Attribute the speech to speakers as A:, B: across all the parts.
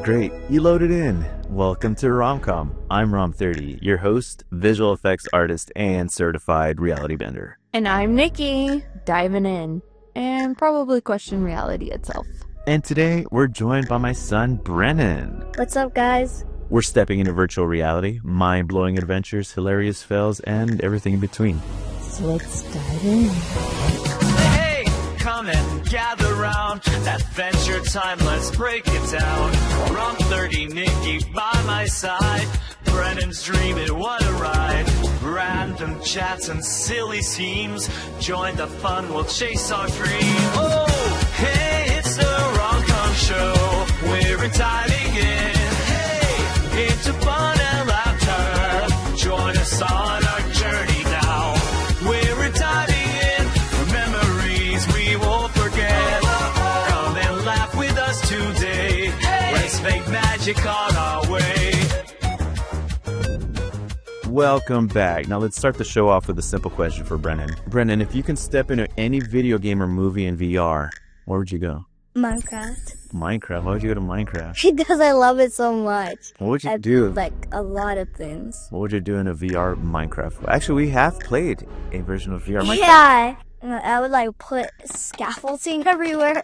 A: Great, you loaded in. Welcome to ROM-COM. I'm Romthirty, your host, visual effects artist, and certified reality bender.
B: And I'm Nikki, diving in, and probably question reality itself.
A: And today, we're joined by my son, Brennan.
C: What's up, guys?
A: We're stepping into virtual reality, mind-blowing adventures, hilarious fails, and everything in between.
B: So let's dive in.
D: Hey, come and gather round. Adventure time, let's break it down. Romthirty, Nikki by my side. Brennan's dreaming, what a ride. Random chats and silly schemes. Join the fun, we'll chase our dream. Oh, hey, it's the ROM-COM show. We're diving in. Hey, into fun and laughter. Join us on our journey now. We're diving in for memories we won't forget. Come and laugh with us today. Let's make magic on our way.
A: Welcome back. Now let's start the show off with a simple question for Brennan. Brennan, if you can step into any video game or movie in VR, where would you go?
C: Minecraft.
A: Minecraft? Why would you go to Minecraft?
C: Because I love it so much.
A: What would you do?
C: Like a lot of things.
A: What would you do in a VR Minecraft? Actually, we have played a version of VR Minecraft.
C: Yeah. I would like put scaffolding everywhere.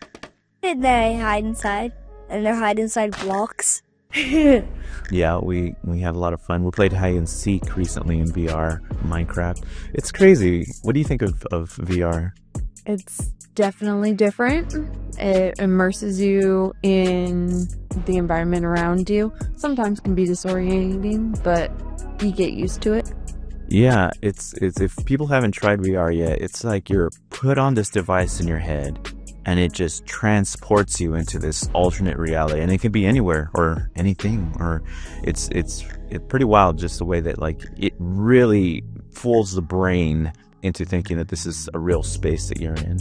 C: And then I hide inside. And they hide inside blocks.
A: Yeah, we had a lot of fun. We played hide and seek recently in VR Minecraft. It's crazy. What do you think of VR?
B: It's definitely different. It immerses you in the environment around you. Sometimes can be disorientating, but you get used to it.
A: Yeah, it's if people haven't tried VR yet, it's like you're put on this device in your head and it just transports you into this alternate reality, and it can be anywhere or anything, or it's pretty wild just the way that like it really fools the brain into thinking that this is a real space that you're in.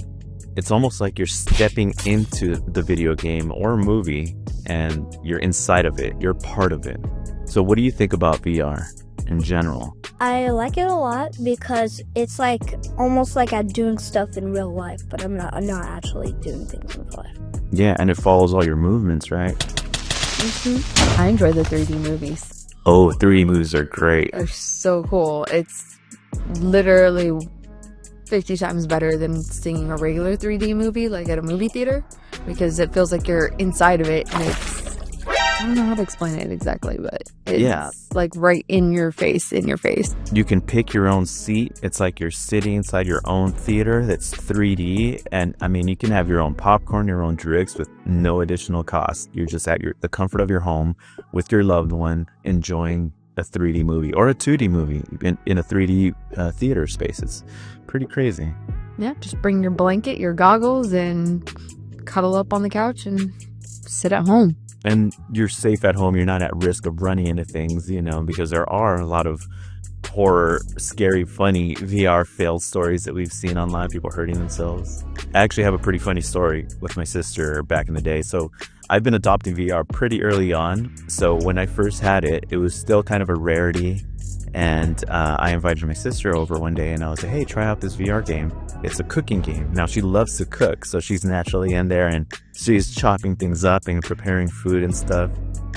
A: It's almost like you're stepping into the video game or movie and you're inside of it, you're part of it. So what do you think about VR in general?
C: I like it a lot because it's like almost like I'm doing stuff in real life, but I'm not actually doing things in real life.
A: Yeah, and it follows all your movements, right?
B: I enjoy the 3D movies.
A: Oh, 3D movies are great.
B: They're so cool. It's literally 50 times better than seeing a regular 3D movie like at a movie theater, because it feels like you're inside of it, and it's, I don't know how to explain it exactly, but it's like right in your face.
A: You can pick your own seat. It's like you're sitting inside your own theater that's 3D, and I mean, you can have your own popcorn, your own drinks with no additional cost. You're just at the comfort of your home with your loved one, enjoying a 3D movie or a 2D movie in a 3D theater space. It's pretty crazy.
B: Yeah, just bring your blanket, your goggles, and cuddle up on the couch and sit at home.
A: And you're safe at home. You're not at risk of running into things, you know, because there are a lot of horror, scary, funny VR fail stories that we've seen online, people hurting themselves. I actually have a pretty funny story with my sister back in the day. So I've been adopting VR pretty early on. So when I first had it, it was still kind of a rarity. And I invited my sister over one day and I was like, hey, try out this VR game. It's a cooking game. Now, she loves to cook, so she's naturally in there and she's chopping things up and preparing food and stuff.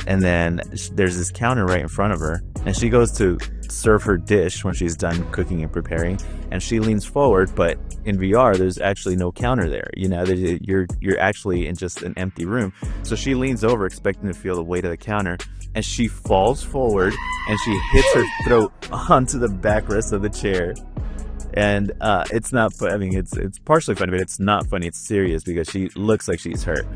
A: And then there's this counter right in front of her, and she goes to serve her dish when she's done cooking and preparing, and she leans forward, but in VR there's actually no counter there. You know, you're actually in just an empty room. So she leans over expecting to feel the weight of the counter, and she falls forward and she hits her throat onto the backrest of the chair. And it's not funny. I mean, it's partially funny, but it's not funny. It's serious because she looks like she's hurt.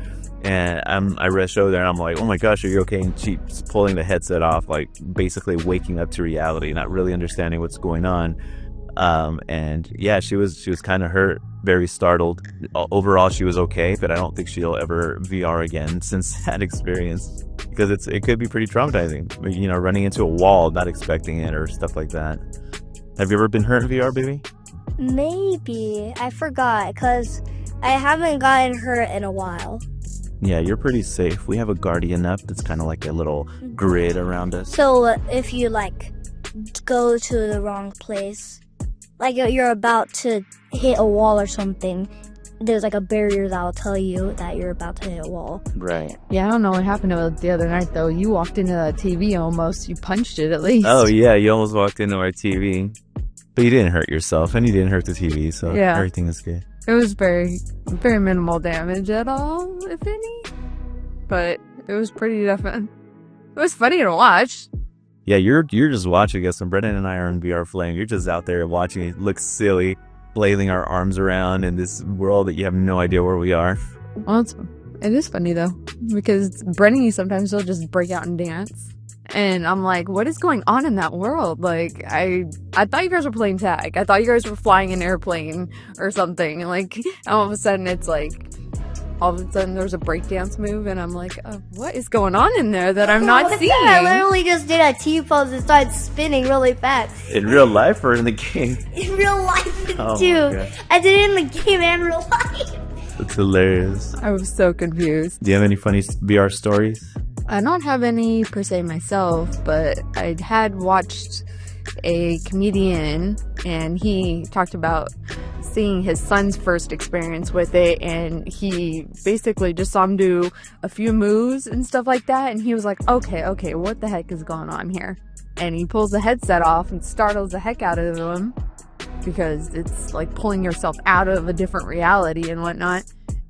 A: And I rush over there and I'm like, oh my gosh, are you okay? And she's pulling the headset off, like basically waking up to reality, not really understanding what's going on. And yeah, she was kind of hurt, very startled. Overall, she was okay, but I don't think she'll ever VR again since that experience, because it could be pretty traumatizing. You know, running into a wall, not expecting it, or stuff like that. Have you ever been hurt in VR, baby?
C: Maybe. I forgot, because I haven't gotten hurt in a while.
A: Yeah, you're pretty safe. We have a guardian up that's kind of like a little grid around us.
C: So if you like go to the wrong place, like you're about to hit a wall or something, there's like a barrier that'll tell you that you're about to hit a wall.
A: Right.
B: Yeah, I don't know what happened to it the other night, though. You walked into the TV almost. You punched it, at least.
A: Oh, yeah, you almost walked into our TV. But you didn't hurt yourself, and you didn't hurt the TV, so
B: Yeah.
A: everything is good.
B: It was very, very minimal damage at all, if any. But it was pretty definite. It was funny to watch.
A: Yeah, you're just watching us, and Brennan and I are in VR Flame. You're just out there watching it look silly, flailing our arms around in this world that you have no idea where we are.
B: Well, it is funny, though, because Brennan sometimes will just break out and dance. And I'm like, what is going on in that world? Like, I thought you guys were playing tag. I thought you guys were flying an airplane or something. Like, all of a sudden, it's like, all of a sudden there's a breakdance move, and I'm like, what is going on in there that I'm not seeing?
C: I literally just did a T-pose and started spinning really fast.
A: In real life or in the game?
C: In real life,
A: Oh,
C: too.
A: my God.
C: I did it in the game and real life.
A: It's hilarious.
B: I was so confused.
A: Do you have any funny VR stories?
B: I don't have any per se myself, but I had watched a comedian, and he talked about seeing his son's first experience with it, and he basically just saw him do a few moves and stuff like that, and he was like, okay, what the heck is going on here? And he pulls the headset off and startles the heck out of him, because it's like pulling yourself out of a different reality and whatnot.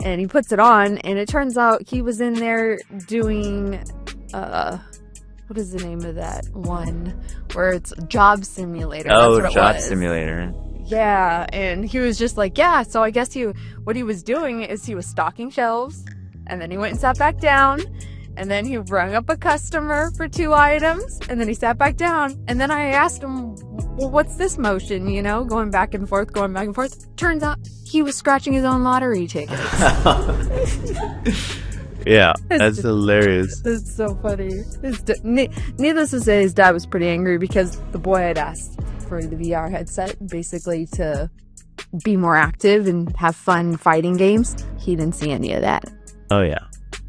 B: And he puts it on, and it turns out he was in there doing, what is the name of that one? Where it's Job Simulator.
A: Oh,
B: That's what it
A: Job
B: was.
A: Simulator.
B: Yeah, and he was just like, yeah, so I guess what he was doing is he was stocking shelves, and then he went and sat back down, and then he rang up a customer for 2 items, and then he sat back down, and then I asked him, well, what's this motion, going back and forth. Turns out he was scratching his own lottery tickets.
A: Yeah, that's hilarious.
B: It's so funny. Needless to say, his dad was pretty angry because the boy had asked for the VR headset, basically to be more active and have fun fighting games. He didn't see any of that.
A: Oh, yeah.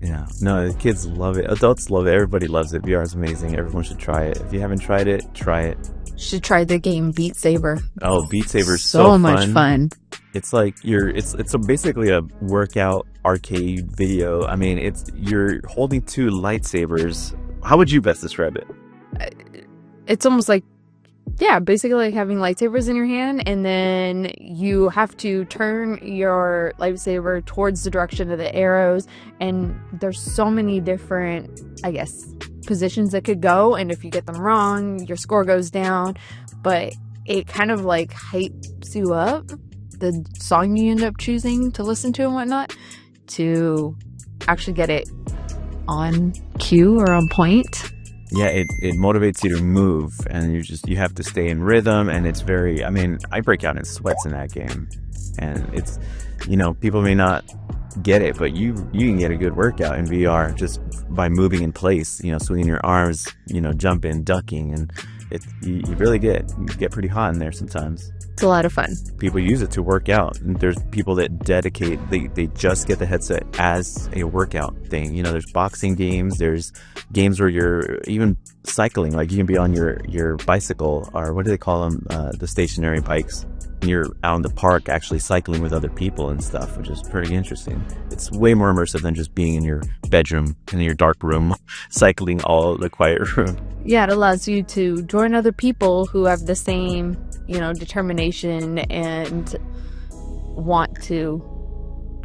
A: Yeah. No, the kids love it. Adults love it. Everybody loves it. VR is amazing. Everyone should try it. If you haven't tried it, try it.
B: Should try the game Beat Saber.
A: Oh, Beat Saber's so
B: much fun.
A: It's like basically a workout arcade video. I mean, you're holding 2 lightsabers. How would you best describe it?
B: It's almost like, basically like having lightsabers in your hand, and then you have to turn your lightsaber towards the direction of the arrows, and there's so many different, I guess, positions that could go, and if you get them wrong, your score goes down, but it kind of like hypes you up, the song you end up choosing to listen to and whatnot, to actually get it on cue or on point.
A: Yeah, it motivates you to move, and you have to stay in rhythm, and it's very, I mean, I break out in sweats in that game, and it's, people may not get it, but you can get a good workout in VR just by moving in place, swinging your arms, jumping, ducking, and you really get pretty hot in there sometimes.
B: It's a lot of fun.
A: People use it to work out. And there's people that dedicate, they just get the headset as a workout thing. There's boxing games, there's games where you're even cycling, like you can be on your bicycle, or what do they call them, the stationary bikes, and you're out in the park actually cycling with other people and stuff, which is pretty interesting. It's way more immersive than just being in your bedroom, in your dark room, cycling all the quiet room.
B: Yeah, it allows you to join other people who have the same, determination and want to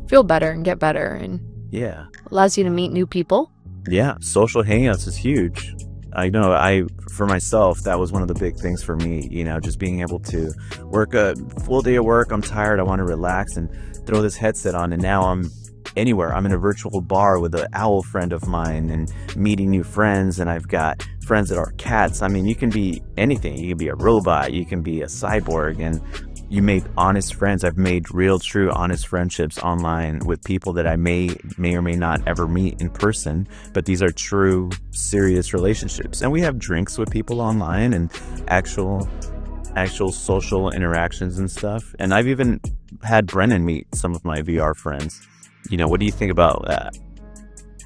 B: feel better and get better, and
A: Yeah.
B: allows you to meet new people.
A: Yeah, social hangouts is huge. I know, for myself, that was one of the big things for me, just being able to work a full day of work. I'm tired, I want to relax and throw this headset on, and now I'm anywhere. I'm in a virtual bar with an owl friend of mine and meeting new friends, and I've got friends that are cats. I mean, you can be anything. You can be a robot, you can be a cyborg, and you make honest friends. I've made real, true, honest friendships online with people that I may or may not ever meet in person, but these are true, serious relationships. And we have drinks with people online and actual social interactions and stuff. And I've even had Brennan meet some of my VR friends. What do you think about that?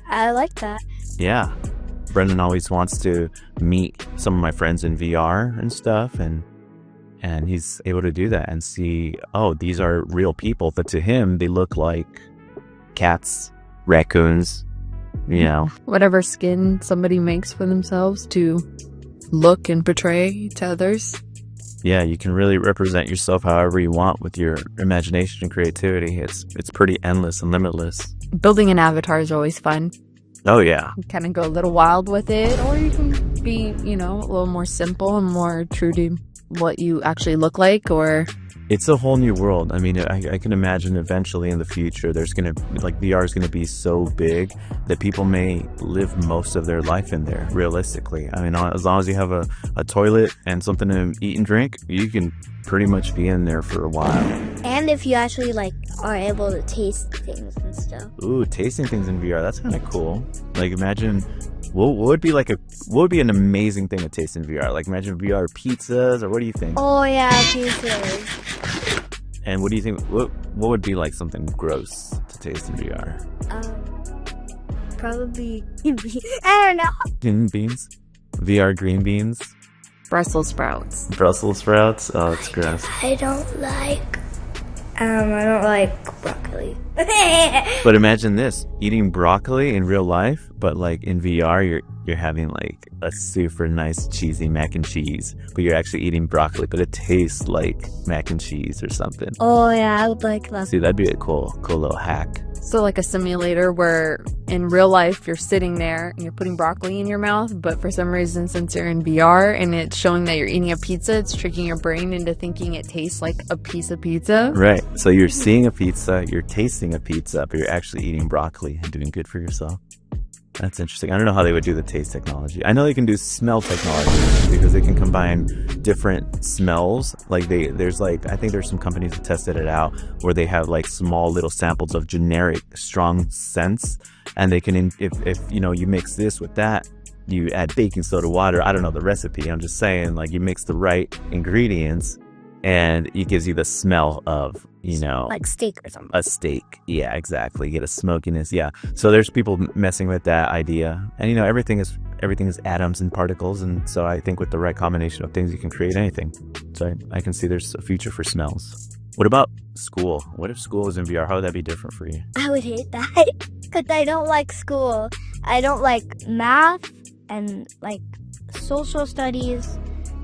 C: I like that.
A: Yeah. Brennan always wants to meet some of my friends in VR and stuff, and And he's able to do that and see, oh, these are real people. But to him, they look like cats, raccoons, you know.
B: Whatever skin somebody makes for themselves to look and portray to others.
A: Yeah, you can really represent yourself however you want with your imagination and creativity. It's pretty endless and limitless.
B: Building an avatar is always fun.
A: Oh, yeah.
B: You kind of go a little wild with it, or you can be, a little more simple and more true to what you actually look like, or...
A: It's a whole new world. I mean, I can imagine eventually in the future there's going to, VR is going to be so big that people may live most of their life in there, realistically. I mean, as long as you have a toilet and something to eat and drink, you can pretty much be in there for a while.
C: And if you actually, are able to taste things and stuff.
A: Ooh, tasting things in VR, that's kind of cool. Imagine... What would be an amazing thing to taste in VR? Imagine VR pizzas, or what do you think?
C: Oh yeah, pizzas.
A: And what do you think? What would be something gross to taste in VR?
C: Probably I don't know.
A: Green beans, VR green beans,
B: Brussels sprouts.
A: Brussels sprouts. Oh, it's gross.
C: I don't like broccoli.
A: But imagine this: eating broccoli in real life, but in VR, you're having a super nice cheesy mac and cheese, but you're actually eating broccoli, but it tastes like mac and cheese or something.
C: Oh yeah, I would like that.
A: See, that'd be a cool little hack.
B: So like a simulator where in real life you're sitting there and you're putting broccoli in your mouth, but for some reason, since you're in VR and it's showing that you're eating a pizza, it's tricking your brain into thinking it tastes like a piece of pizza.
A: Right. So you're seeing a pizza, you're tasting a pizza, but you're actually eating broccoli and doing good for yourself. That's interesting. I don't know how they would do the taste technology. I know they can do smell technology because they can combine different smells. I think there's some companies that tested it out where they have small little samples of generic strong scents, and they can, if you mix this with that, you add baking soda, water. I don't know the recipe. I'm just saying you mix the right ingredients, and it gives you the smell of,
C: steak or something.
A: A steak. Yeah, exactly. Get a smokiness. Yeah. So there's people messing with that idea. And, everything is atoms and particles. And so I think with the right combination of things, you can create anything. So I can see there's a future for smells. What about school? What if school was in VR? How would that be different for you?
C: I would hate that because I don't like school. I don't like math and social studies.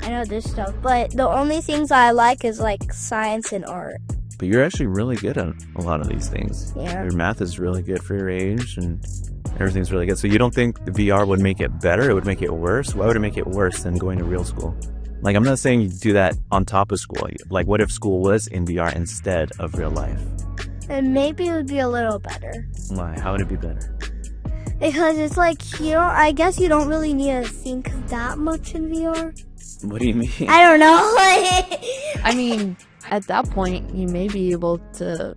C: I know this stuff, but the only things I like is science and art.
A: But you're actually really good at a lot of these things.
C: Yeah.
A: Your math is really good for your age, and everything's really good. So you don't think the VR would make it better? It would make it worse? Why would it make it worse than going to real school? I'm not saying you do that on top of school. What if school was in VR instead of real life?
C: And maybe it would be a little better.
A: Why? How would it be better?
C: Because it's I guess you don't really need to think that much in VR.
A: What do you mean?
C: I don't know.
B: I mean, at that point, you may be able to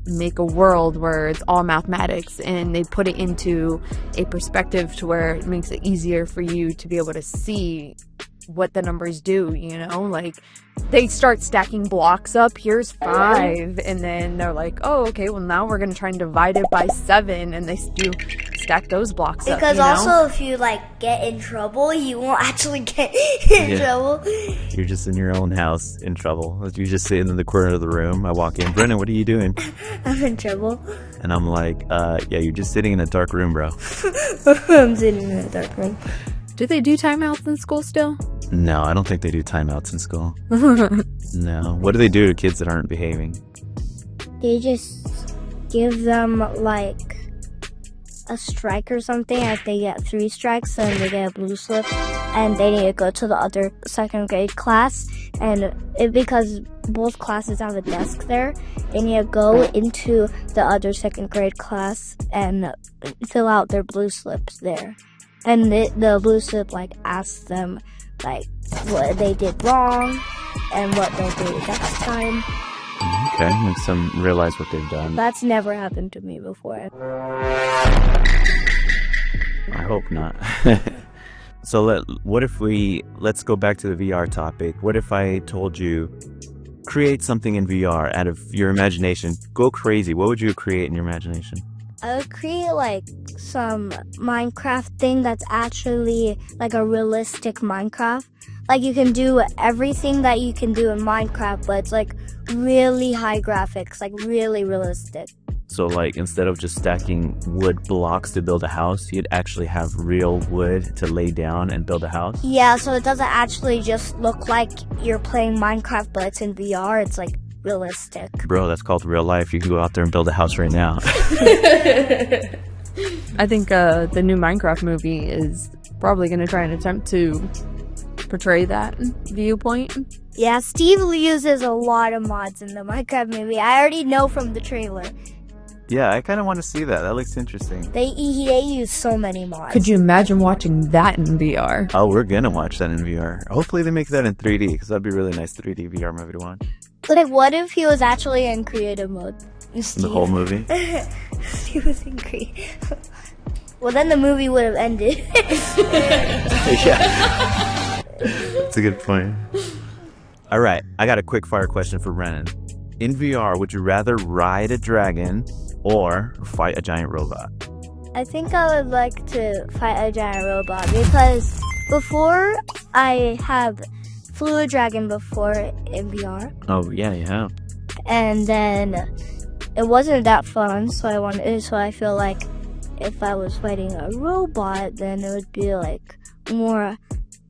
B: make a world where it's all mathematics, and they put it into a perspective to where it makes it easier for you to be able to see what the numbers do, they start stacking blocks up. Here's 5, and then they're oh, okay, well now we're gonna try and divide it by 7, and they do stack those blocks up.
C: Because also, if you get in trouble, you won't actually get in trouble.
A: You're just in your own house in trouble. You're just sitting in the corner of the room. I walk in, Brennan, what are you doing?
C: I'm in trouble.
A: And I'm yeah, you're just sitting in a dark room, bro.
C: I'm sitting in a dark room.
B: Do they do timeouts in school still?
A: No, I don't think they do timeouts in school. No. What do they do to kids that aren't behaving?
C: They just give them a strike or something. If they get 3 strikes, then they get a blue slip, and they need to go to the other second grade class. And because both classes have a desk there, they need to go into the other second grade class and fill out their blue slips there. And the blue slip asks them what they did wrong and what they'll do next time.
A: Okay, makes them realize what they've done.
C: That's never happened to me before.
A: I hope not. So let's go back to the VR topic. What if I told you, create something in VR out of your imagination? Go crazy. What would you create in your imagination?
C: I would create some Minecraft thing that's actually a realistic Minecraft. like you can do everything that you can do in Minecraft, but it's like really high graphics, like really realistic.
A: So like instead of just stacking wood blocks to build a house, you'd actually have real wood to lay down and build a house?
C: Yeah, so it doesn't actually just look like you're playing Minecraft, but it's in VR. It's like realistic.
A: Bro, that's called real life. You can go out there and build a house right now.
B: I think the new Minecraft movie is probably going to try and attempt to portray that viewpoint.
C: Yeah, Steve uses a lot of mods in the Minecraft movie. I already know from the trailer.
A: Yeah, I kind of want to see that. That looks interesting.
C: They use so many mods.
B: Could you imagine watching that in VR?
A: Oh, we're going to watch that in VR. Hopefully they make that in 3D, because that'd be a really nice 3D VR movie to watch.
C: Like, what if he was actually in creative mode? Steve.
A: The whole movie?
C: He was in creative. Well, then the movie would have ended.
A: Yeah. That's a good point. All right, I got a quick fire question for Brennan. In VR, would you rather ride a dragon or fight a giant robot?
C: I think I would like to fight a giant robot because before I have flew a dragon before in VR.
A: Oh, yeah, you have.
C: And then it wasn't that fun, so I feel like if I was fighting a robot, then it would be like more,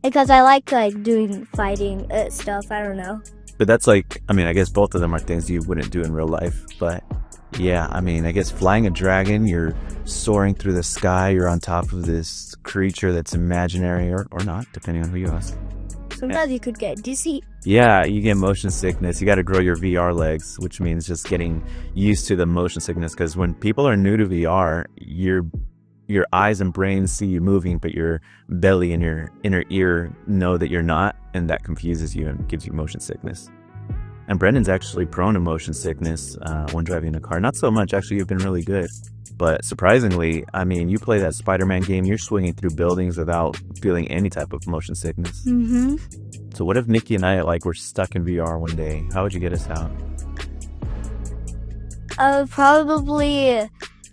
C: because I like doing fighting stuff. I don't know.
A: But that's like, I mean, I guess both of them are things you wouldn't do in real life. But yeah, I mean, I guess flying a dragon, you're soaring through the sky, you're on top of this creature that's imaginary or not, depending on who you ask.
C: Sometimes you could get dizzy.
A: Yeah, you get motion sickness. You got to grow your VR legs, which means just getting used to the motion sickness. Because when people are new to VR, your eyes and brain see you moving, but your belly and your inner ear know that you're not, and that confuses you and gives you motion sickness. And Brennan's actually prone to motion sickness when driving a car. Not so much, actually, you've been really good. But surprisingly, I mean, you play that Spider-Man game, you're swinging through buildings without feeling any type of motion sickness.
C: Mm-hmm.
A: So what if Nikki and I were stuck in VR one day? How would you get us out?
C: I would probably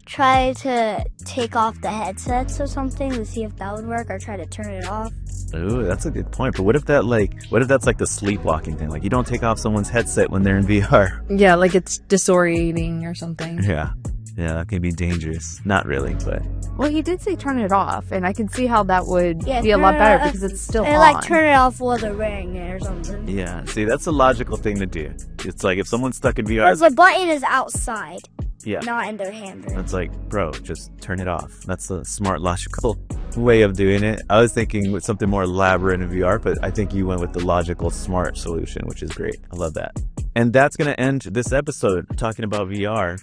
C: try to take off the headsets or something to see if that would work, or try to turn it off.
A: Ooh, that's a good point. But what if that's like the sleepwalking thing? Like you don't take off someone's headset when they're in VR.
B: Yeah, like it's disorientating or something.
A: Yeah, that can be dangerous. Not really, but...
B: Well, he did say turn it off, and I can see how that would be a lot better because it's still on.
C: Like turn it off while they're wearing it or something.
A: Yeah, see, that's a logical thing to do. It's like if someone's stuck in VR...
C: Because the button is outside,
A: yeah,
C: not in their hand.
A: It's like, bro, just turn it off. That's the smart, logical way of doing it. I was thinking with something more elaborate in VR, but I think you went with the logical, smart solution, which is great. I love that. And that's going to end this episode talking about VR.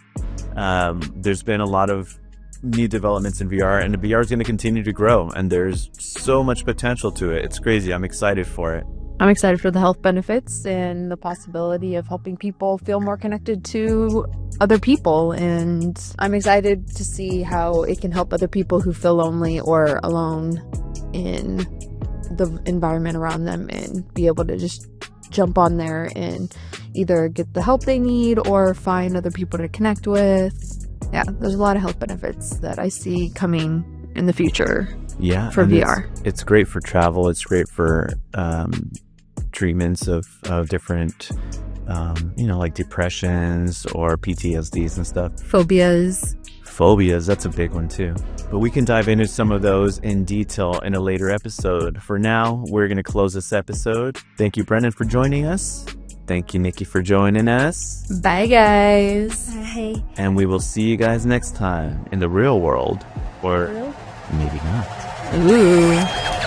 A: There's been a lot of new developments in VR, and the VR is going to continue to grow, and there's so much potential to it. It's crazy. I'm excited for it.
B: I'm excited for the health benefits and the possibility of helping people feel more connected to other people, and I'm excited to see how it can help other people who feel lonely or alone in the environment around them, and be able to just jump on there and either get the help they need or find other people to connect with. Yeah, there's a lot of health benefits that I see coming in the future.
A: Yeah,
B: for VR.
A: It's great for travel. It's great for treatments of different, like depressions or PTSDs and stuff. Phobias, that's a big one too. But we can dive into some of those in detail in a later episode. For now, we're going to close this episode. Thank you, Brennan, for joining us. Thank you, Nikki, for joining us.
B: Bye, guys.
C: Bye.
A: And we will see you guys next time in the real world. Or maybe not.
B: Ooh.